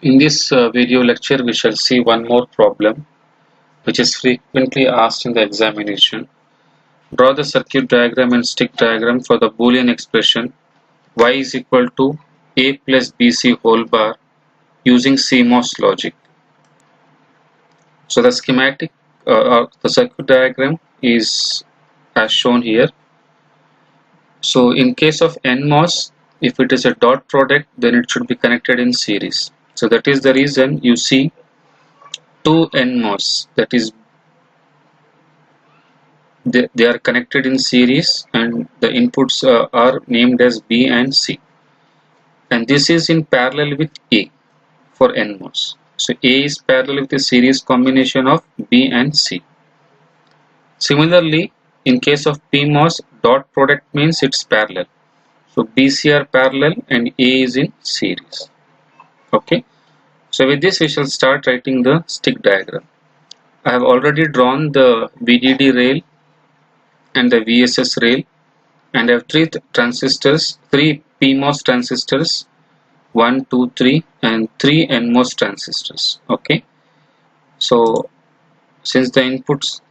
In this video lecture, we shall see one more problem which is frequently asked in the examination. Draw the circuit diagram and stick diagram for the Boolean expression y is equal to a plus bc whole bar using CMOS logic. So the schematic or the circuit diagram is as shown here. So in case of NMOS, if it is a dot product, then it should be connected in series. So that is the reason you see two NMOS, that is they are connected in series and the inputs are named as B and C, and this is in parallel with A for NMOS. So A is parallel with a series combination of B and C. Similarly, in case of PMOS, dot product means it's parallel. So BC are parallel and A is in series. Okay. So with this we shall start writing the stick diagram. I have already drawn the VDD rail and the VSS rail, and I have three transistors, three PMOS transistors, 1, 2, 3, and 3 NMOS transistors. Okay. So since the inputs,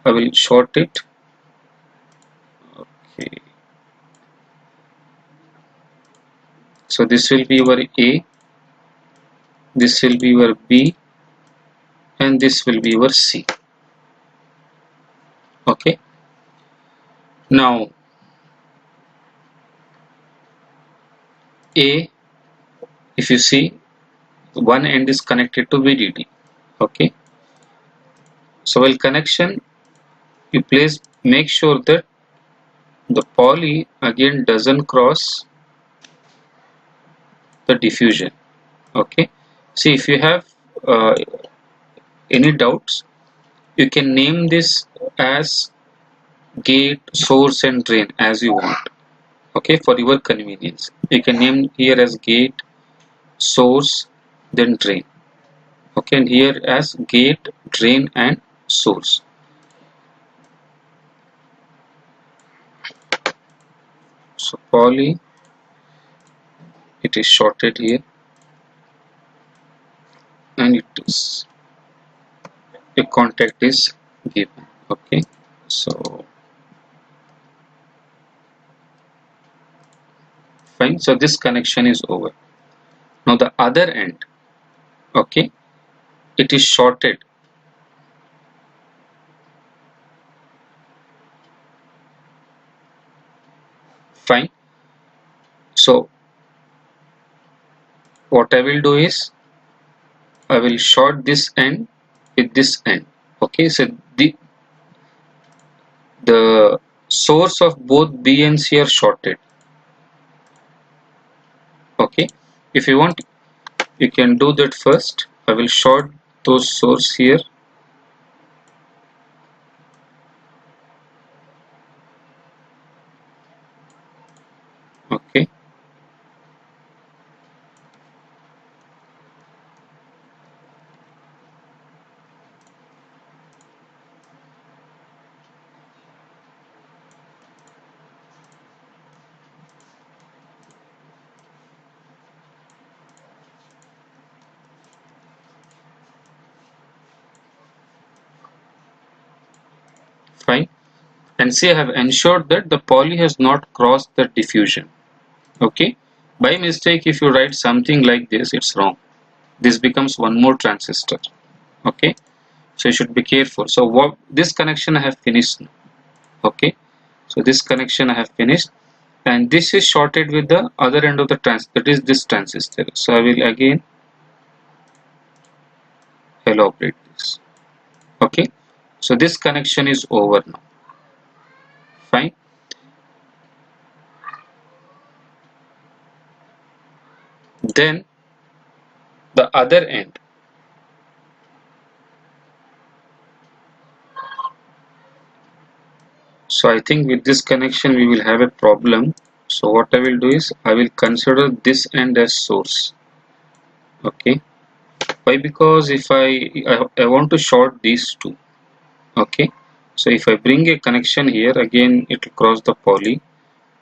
I will short it. Okay. So this will be your A, this will be your B, and this will be your C. Okay. Now A, if you see, one end is connected to VDD. Okay. So while connection, you make sure that the poly again doesn't cross the diffusion. Okay. See, if you have any doubts, you can name this as gate, source and drain as you want. Okay, for your convenience, you can name here as gate, source, then drain. Okay, and here as gate, drain and source. So poly, it is shorted here, and it is a contact is given. Okay, so fine. So this connection is over. Now the other end, okay, it is shorted. Fine. So what I will do is I will short this end with this end. Okay, so the source of both B and C are shorted. Okay, if you want, you can do that first. I will short those source here. Okay, fine. And see, I have ensured that the poly has not crossed the diffusion. Okay, by mistake, if you write something like this, it's wrong. This becomes one more transistor. Okay, so you should be careful. So what this connection I have finished now. Okay, so this connection I have finished, and this is shorted with the other end of the that is this transistor. So I will again elaborate this. Okay, so this connection is over now. Fine. Then the other end, so I think with this connection we will have a problem. So what I will do is I will consider this end as source. Okay, why? Because if I want to short these two. Okay, so if I bring a connection here, again it will cross the poly.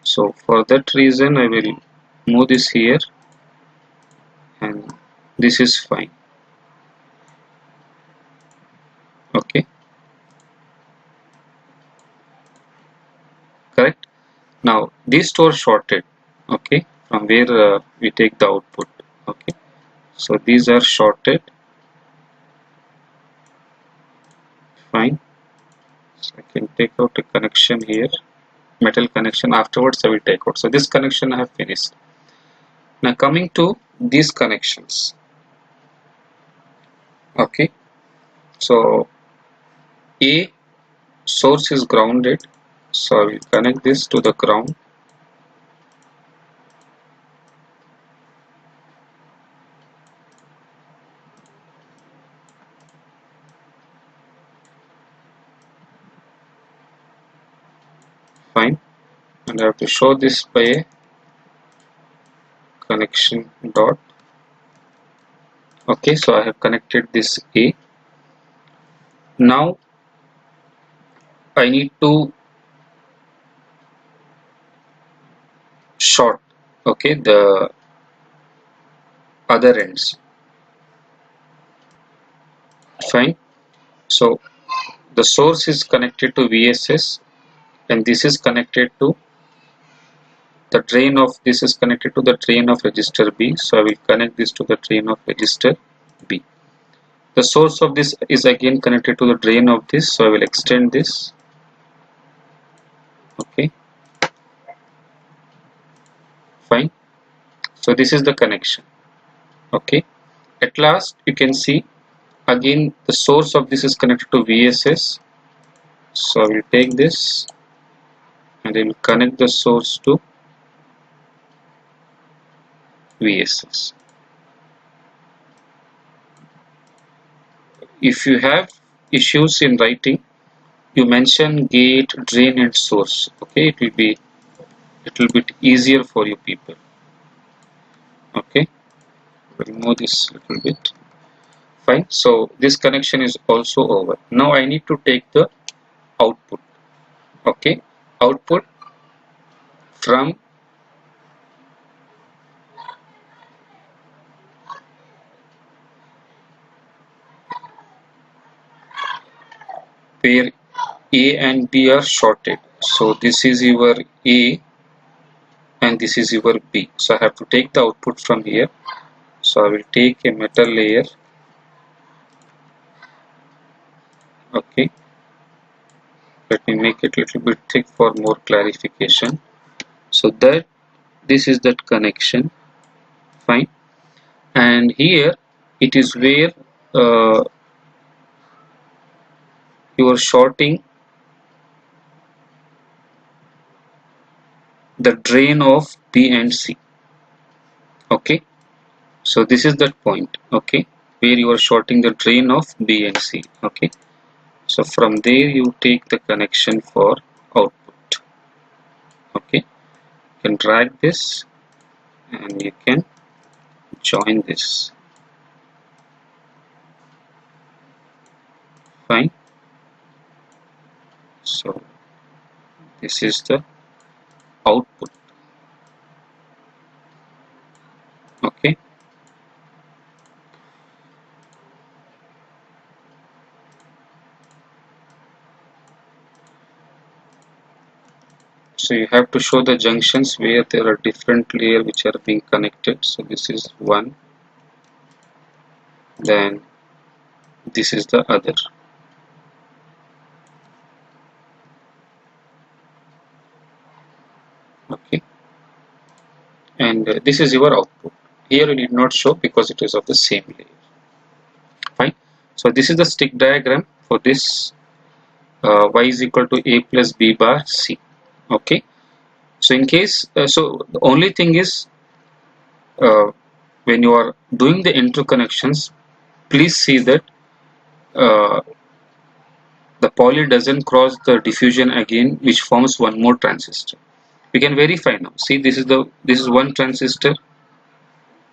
So for that reason I will move this here and this is fine. Okay, correct. Now these two are shorted. Okay, from where we take the output. Okay, so these are shorted. Fine. So I can take out a connection here, metal connection. Afterwards I will take out. So this connection I have finished. Now coming to these connections. Okay, so A source is grounded, so I will connect this to the ground. Fine, and I have to show this by a connection dot. Okay, so I have connected this A. Now I need to short, okay, the other ends. Fine, so the source is connected to VSS and this is connected to the drain of this is connected to the drain of register B, so I will connect this to the drain of register B. The source of this is again connected to the drain of this, so I will extend this. Okay, fine. So this is the connection. Okay, at last you can see again the source of this is connected to VSS, so I will take this and I will connect the source to VSS. If you have issues in writing, you mention gate, drain and source. Okay, it will be a little bit easier for you people. Okay, we'll remove this little bit. Fine, so this connection is also over. Now I need to take the output. Okay, output from where A and B are shorted. So this is your A and this is your B. So I have to take the output from here. So I will take a metal layer. Okay, let me make it a little bit thick for more clarification. So that this is that connection. Fine, and here it is where you are shorting the drain of B and C. Okay, so this is that point. Okay, where you are shorting the drain of B and C. Okay, so from there you take the connection for output. Okay, you can drag this and you can join this. Fine, so this is the output. Okay, so you have to show the junctions where there are different layers which are being connected. So this is one, then this is the other. Okay, and this is your output. Here you need not show because it is of the same layer. Fine, so this is the stick diagram for this y is equal to a plus b bar c. Okay, so in case so the only thing is uh, when you are doing the interconnections, please see that uh, the poly doesn't cross the diffusion again, which forms one more transistor. We can verify now. See, this is one transistor,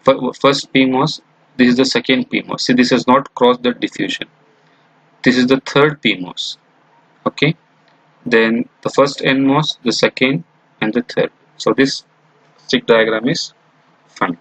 first PMOS. This is the second PMOS. See, this has not crossed the diffusion. This is the third PMOS. Okay, then the first NMOS, the second, and the third. So this stick diagram is fine.